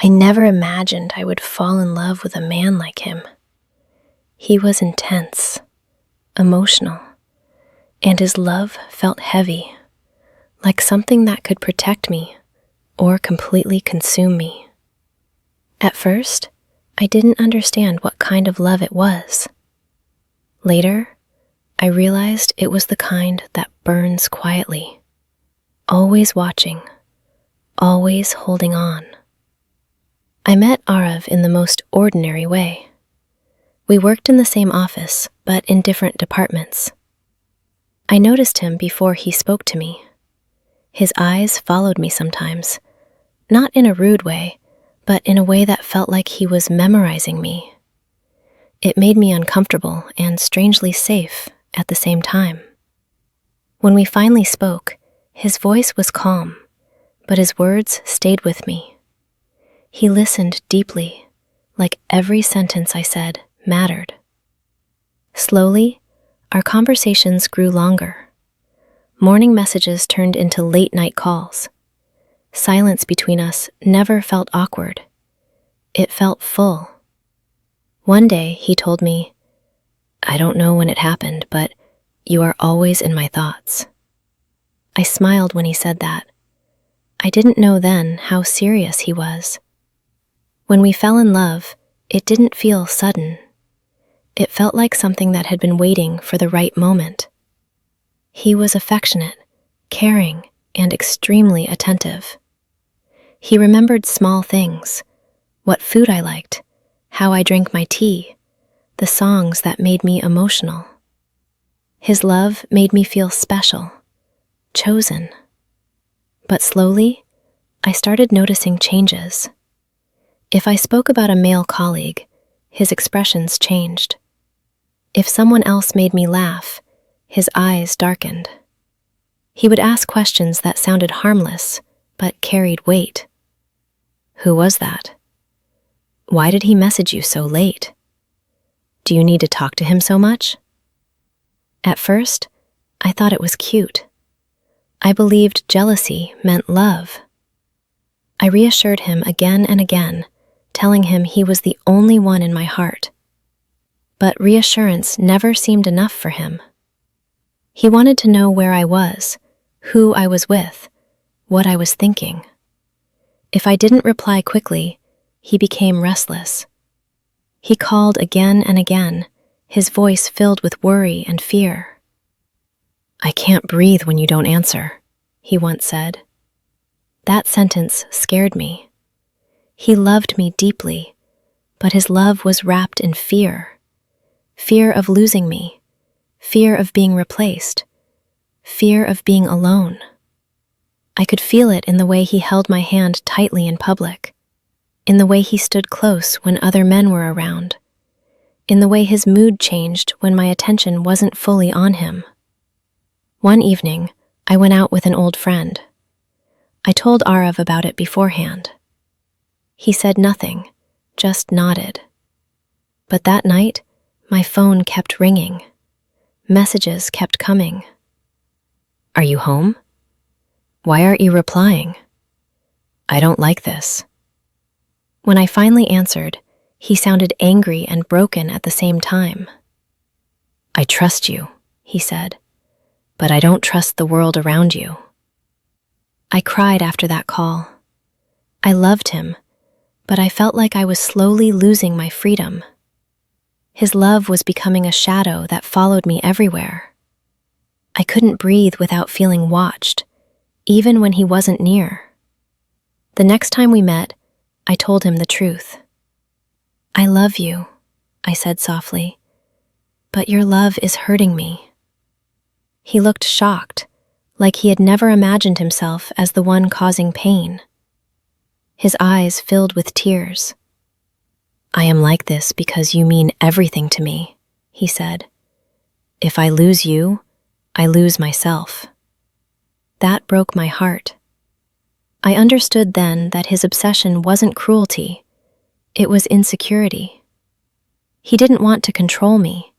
I never imagined I would fall in love with a man like him. He was intense, emotional, and his love felt heavy, like something that could protect me or completely consume me. At first, I didn't understand what kind of love it was. Later, I realized it was the kind that burns quietly, always watching, always holding on. I met Arav in the most ordinary way. We worked in the same office, but in different departments. I noticed him before he spoke to me. His eyes followed me sometimes, not in a rude way, but in a way that felt like he was memorizing me. It made me uncomfortable and strangely safe at the same time. When we finally spoke, his voice was calm, but his words stayed with me. He listened deeply, like every sentence I said mattered. Slowly, our conversations grew longer. Morning messages turned into late-night calls. Silence between us never felt awkward. It felt full. One day, he told me, "I don't know when it happened, but you are always in my thoughts." I smiled when he said that. I didn't know then how serious he was. When we fell in love, it didn't feel sudden. It felt like something that had been waiting for the right moment. He was affectionate, caring, and extremely attentive. He remembered small things, what food I liked, how I drank my tea, the songs that made me emotional. His love made me feel special, chosen. But slowly, I started noticing changes. If I spoke about a male colleague, his expressions changed. If someone else made me laugh, his eyes darkened. He would ask questions that sounded harmless, but carried weight. "Who was that? Why did he message you so late? Do you need to talk to him so much?" At first, I thought it was cute. I believed jealousy meant love. I reassured him again and again, telling him he was the only one in my heart. But reassurance never seemed enough for him. He wanted to know where I was, who I was with, what I was thinking. If I didn't reply quickly, he became restless. He called again and again, his voice filled with worry and fear. "I can't breathe when you don't answer," he once said. That sentence scared me. He loved me deeply, but his love was wrapped in fear. Fear of losing me, fear of being replaced, fear of being alone. I could feel it in the way he held my hand tightly in public, in the way he stood close when other men were around, in the way his mood changed when my attention wasn't fully on him. One evening, I went out with an old friend. I told Arav about it beforehand. He said nothing, just nodded. But that night, my phone kept ringing. Messages kept coming. "Are you home? Why aren't you replying? I don't like this." When I finally answered, he sounded angry and broken at the same time. "I trust you," he said, "but I don't trust the world around you." I cried after that call. I loved him, but I felt like I was slowly losing my freedom. His love was becoming a shadow that followed me everywhere. I couldn't breathe without feeling watched, even when he wasn't near. The next time we met, I told him the truth. "I love you," I said softly, "but your love is hurting me." He looked shocked, like he had never imagined himself as the one causing pain. His eyes filled with tears. "I am like this because you mean everything to me," he said. "If I lose you, I lose myself." That broke my heart. I understood then that his obsession wasn't cruelty, it was insecurity. He didn't want to control me.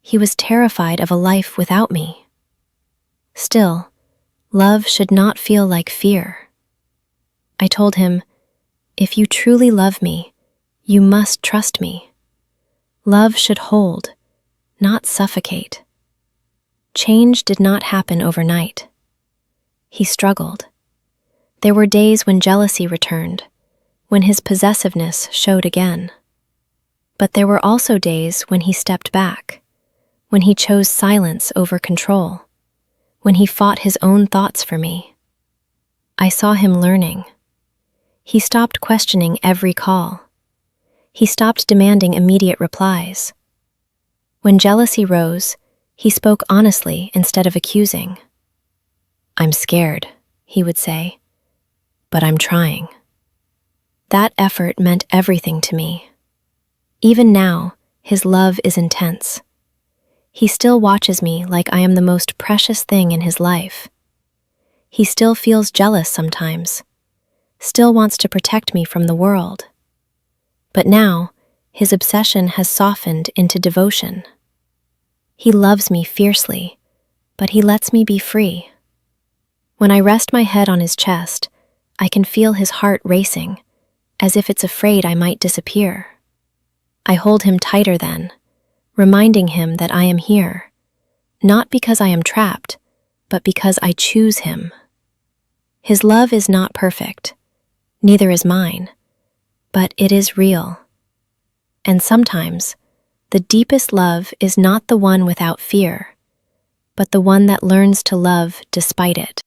He was terrified of a life without me. Still, love should not feel like fear. I told him, If you truly love me, you must trust me. Love should hold, not suffocate. Change did not happen overnight. He struggled. There were days when jealousy returned, when his possessiveness showed again. But there were also days when he stepped back, when he chose silence over control, when he fought his own thoughts for me. I saw him learning. He stopped questioning every call. He stopped demanding immediate replies. When jealousy rose, he spoke honestly instead of accusing. "I'm scared," he would say, "but I'm trying." That effort meant everything to me. Even now, his love is intense. He still watches me like I am the most precious thing in his life. He still feels jealous sometimes, still wants to protect me from the world. But now, his obsession has softened into devotion. He loves me fiercely, but he lets me be free. When I rest my head on his chest, I can feel his heart racing, as if it's afraid I might disappear. I hold him tighter then, reminding him that I am here, not because I am trapped, but because I choose him. His love is not perfect, neither is mine, but it is real. And sometimes, the deepest love is not the one without fear, but the one that learns to love despite it.